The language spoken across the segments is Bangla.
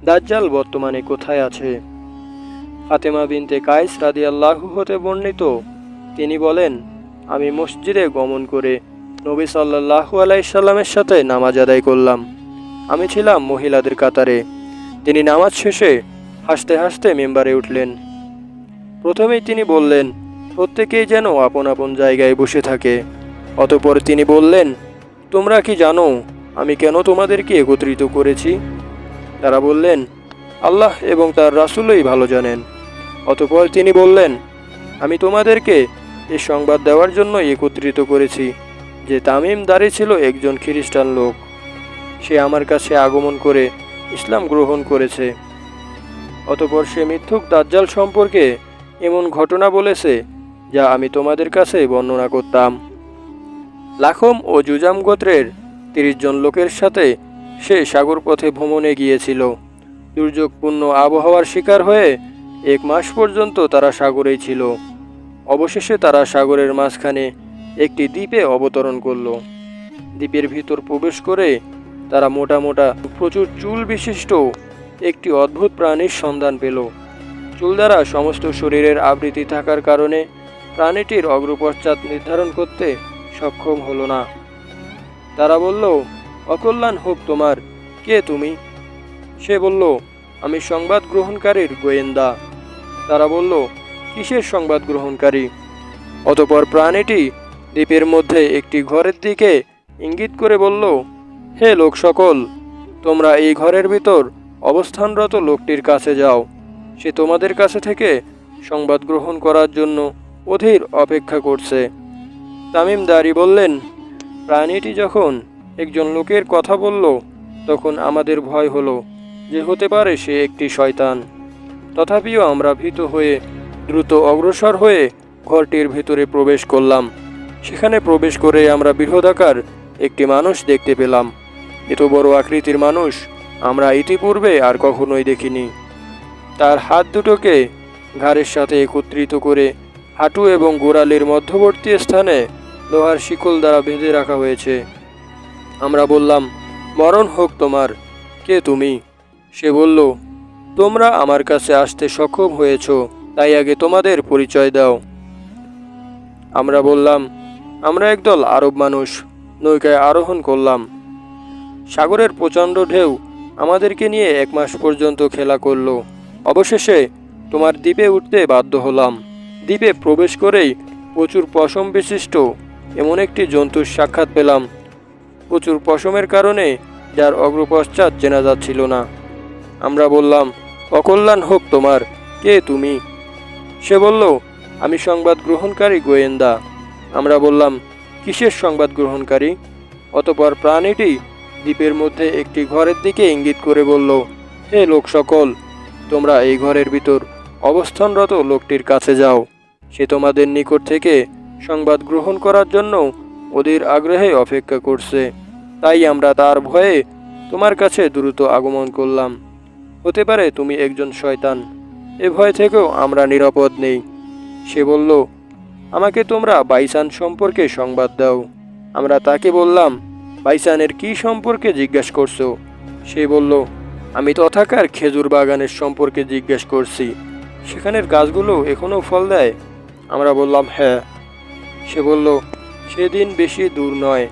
দাজ্জাল বর্তমানে কোথায় আছে? ফাতেমা বিনতে কায়েস রাদিয়াল্লাহু হতে বর্ণিত, তিনি বলেন, আমি মসজিদে গমন করে নবী সাল্লাল্লাহু আলাইহি সাল্লামের সাথে নামাজ আদায় করলাম। আমি ছিলাম মহিলাদের কাতারে। তিনি নামাজ শেষে হাসতে হাসতে মিম্বারে উঠলেন। প্রথমেই তিনি বললেন, প্রত্যেকেই যেন আপন আপন জায়গায় বসে থাকে। অতঃপর তিনি বললেন, তোমরা কি জানো আমি কেন তোমাদেরকে একত্রিত করেছি? তারা বললেন, আল্লাহ এবং তার রাসূলই ভালো জানেন। অতঃপর তিনি বললেন, আমি তোমাদেরকে এই সংবাদ দেওয়ার জন্য একত্রিত করেছি যে তামিম দারি ছিল একজন খ্রিস্টান লোক। সে আমার কাছে আগমন করে ইসলাম গ্রহণ করেছে। অতঃপর সে মিথ্যুক দাজ্জাল সম্পর্কে এমন ঘটনা বলেছে যা আমি তোমাদের কাছে বর্ণনা করতাম। লাখম ও জুজাম গোত্রের ৩০ জন লোকের সাথে সে সাগর পথে ভ্রমণে গিয়েছিল। দুর্যোগপূর্ণ আবহাওয়ার শিকার হয়ে ১ মাস পর্যন্ত তারা সাগরেই ছিল। অবশেষে তারা সাগরের মাঝখানে একটি দ্বীপে অবতরণ করল। দ্বীপের ভিতর প্রবেশ করে তারা মোটা মোটা প্রচুর চুল বিশিষ্ট একটি অদ্ভুত প্রাণীর সন্ধান পেল। চুল দ্বারা সমস্ত শরীরের আবৃতি থাকার কারণে প্রাণীটির অগ্রপশ্চাৎ নির্ধারণ করতে সক্ষম হলো না। তারা বলল, অকল্যাণ হোক তোমার, কে তুমি? সে বলল, আমি সংবাদ গ্রহণকারীর গোয়েন্দা। তারা বলল, কিসের সংবাদ গ্রহণকারী? অতঃপর প্রাণীটি দ্বীপের মধ্যে একটি ঘরের দিকে ইঙ্গিত করে বলল, হে লোক সকল, তোমরা এই ঘরের ভিতর অবস্থানরত লোকটির কাছে যাও। সে তোমাদের কাছে থেকে সংবাদ গ্রহণ করার জন্য অধীর অপেক্ষা করছে। তামিম দারি বললেন, প্রাণীটি যখন একজন লোকের কথা বলল তখন আমাদের ভয় হলো যে হতে পারে সে একটি শয়তান। তথাপিও আমরা ভীত হয়ে দ্রুত অগ্রসর হয়ে ঘরটির ভিতরে প্রবেশ করলাম। সেখানে প্রবেশ করে আমরা বৃহদাকার একটি মানুষ দেখতে পেলাম। এত বড় আকৃতির মানুষ আমরা ইতিপূর্বে আর কখনোই দেখিনি। তার হাত দুটোকে ঘাড়ের সাথে একত্রিত করে হাঁটু এবং গোড়ালির মধ্যবর্তী স্থানে লোহার শিকল দ্বারা বেঁধে রাখা হয়েছে। আমরা বললাম, মরণ হোক তোমার, কে তুমি? সে বলল, তোমরা আমার কাছে আসতে সক্ষম হয়েছ, তাই আগে তোমাদের পরিচয় দাও। আমরা বললাম, আমরা একদল আরব মানুষ, নৌকায় আরোহণ করলাম। সাগরের প্রচণ্ড ঢেউ আমাদেরকে নিয়ে ১ মাস পর্যন্ত খেলা করল। অবশেষে তোমার দ্বীপে উঠতে বাধ্য হলাম। দ্বীপে প্রবেশ করেই প্রচুর পশম বিশিষ্ট এমন একটি জন্তুর সাক্ষাৎ পেলাম। প্রচুর পশমের কারণে যার অগ্রপশ্চাৎ চেনা যাচ্ছিল না। আমরা বললাম, অকল্যাণ হোক তোমার, কে তুমি? সে বলল, আমি সংবাদ গ্রহণকারী গোয়েন্দা। আমরা বললাম, কিসের সংবাদ গ্রহণকারী? অতঃপর প্রাণীটি দ্বীপের মধ্যে একটি ঘরের দিকে ইঙ্গিত করে বলল, হে লোক সকল, তোমরা এই ঘরের ভিতর অবস্থানরত লোকটির কাছে যাও। সে তোমাদের নিকট থেকে সংবাদ গ্রহণ করার জন্য অধীর আগ্রহে অপেক্ষা করছে। তাই আমরা তার ভয়ে তোমার কাছে দ্রুত আগমন করলাম। হতে পারে তুমি একজন শয়তান, এ ভয় থেকেও আমরা নিরাপদ নেই। সে বলল, আমাকে তোমরা বাইসান সম্পর্কে সংবাদ দাও। আমরা তাকে বললাম, বাইসানের কি সম্পর্কে জিজ্ঞাসা করছো? সে বলল, আমি তথাকার খেজুর বাগানের সম্পর্কে জিজ্ঞেস করছি। সেখানের গাছগুলো এখনও ফল দেয়? আমরা বললাম, হ্যাঁ। সে বলল, সেদিন বেশি দূর নয়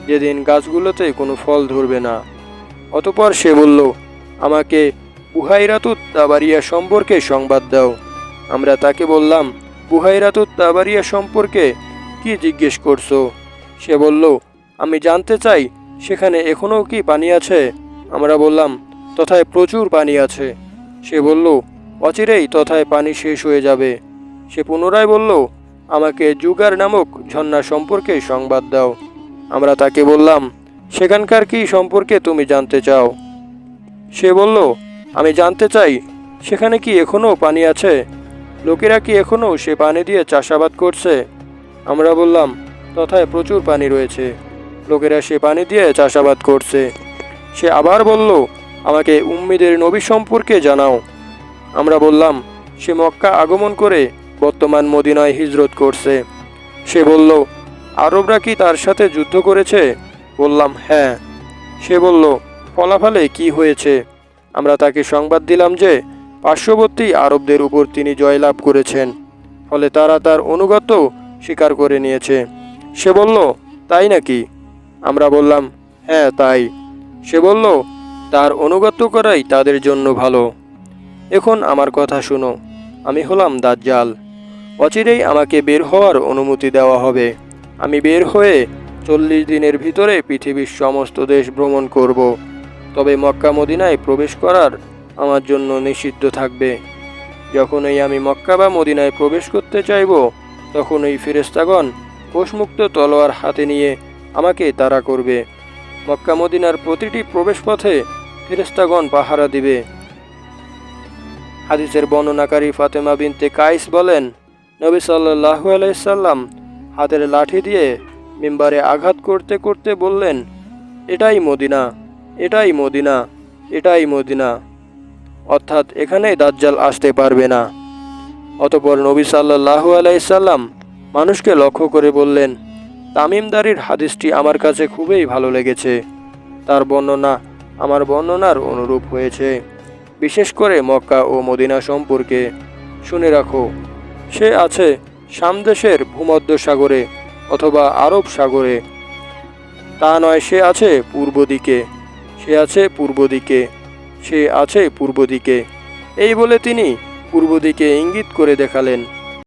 যেদিন গাছগুলোতে কোনো ফল ধরবে না। অতঃপর সে বলল, আমাকে বুহাইরাতুত তাবারিয়া সম্পর্কে সংবাদ দাও। আমরা তাকে বললাম, বুহাইরাতুত তাবারিয়া সম্পর্কে কি জিজ্ঞেস করছো? সে বলল, আমি জানতে চাই সেখানে এখনও কি পানি আছে? আমরা বললাম, তথায় প্রচুর পানি আছে। সে বলল, অচিরেই তথায় পানি শেষ হয়ে যাবে। সে পুনরায় বলল, আমাকে জুগার নামক ঝর্ণা সম্পর্কে সংবাদ দাও। আমরা তাকে বললাম, সেখানকার কি সম্পর্কে তুমি জানতে চাও? সে বলল, আমি জানতে চাই সেখানে কি এখনও পানি আছে? লোকেরা কি এখনও সে পানি দিয়ে চাষাবাদ করছে? আমরা বললাম, তথায় প্রচুর পানি রয়েছে, লোকেরা সে পানি দিয়ে চাষাবাদ করছে। সে আবার বলল, আমাকে উম্মীদের নবী সম্পর্কে জানাও। আমরা বললাম, সে মক্কা আগমন করে বর্তমান মদিনায় হিজরত করছে। সে বলল, আরবরা কি তার সাথে যুদ্ধ করেছে? বললাম, হ্যাঁ। সে বলল, ফলাফলে কি হয়েছে? আমরা তাকে সংবাদ দিলাম যে পার্শ্ববর্তী আরবদের উপর তিনি জয়লাভ করেছেন, ফলে তারা তার অনুগত স্বীকার করে নিয়েছে। সে বলল, তাই নাকি? আমরা বললাম, হ্যাঁ তাই। সে বলল, তার অনুগত করাই তাদের জন্য ভালো। এখন আমার কথা শুনো, আমি হলাম দাজ্জাল। অচিরেই আমাকে বের হওয়ার অনুমতি দেওয়া হবে। আমি বের হয়ে 40 দিনের ভিতরে পৃথিবীর সমস্ত দেশ ভ্রমণ করব। তবে মক্কা মদিনায় প্রবেশ করার আমার জন্য নিষিদ্ধ থাকবে। যখনই আমি মক্কা বা মদিনায় প্রবেশ করতে চাইব, তখন এই ফেরেশতাগণ কোষমুক্ত তলোয়ার হাতে নিয়ে আমাকে তাড়া করবে। মক্কা মদিনার প্রতিটি প্রবেশপথে ফেরেশতাগণ পাহারা দিবে। হাদিসের বর্ণনাকারী ফাতেমা বিনতে কাইস বলেন, নবী সাল্লাল্লাহু আলাইহি সাল্লাম হাতের লাঠি দিয়ে মিম্বারে আঘাত করতে করতে বললেন, এটাই মদিনা, এটাই মদিনা, এটাই মদিনা। অর্থাৎ এখানে দাজ্জাল আসতে পারবে না। অতঃপর নবী সাল্লাল্লাহু আলাইহি সাল্লাম মানুষকে লক্ষ্য করে বললেন, তামিমদারির হাদিসটি আমার কাছে খুবই ভালো লেগেছে। তার বর্ণনা আমার বর্ণনার অনুরূপ হয়েছে, বিশেষ করে মক্কা ও মদিনা সম্পর্কে। শুনে রাখো, সে আছে সামদেশের ভূমধ্য সাগরে অথবা আরব সাগরে। তা নয়, সে আছে পূর্ব দিকে, সে আছে পূর্ব দিকে, সে আছে পূর্ব দিকে। এই বলে তিনি পূর্ব দিকে ইঙ্গিত করে দেখালেন।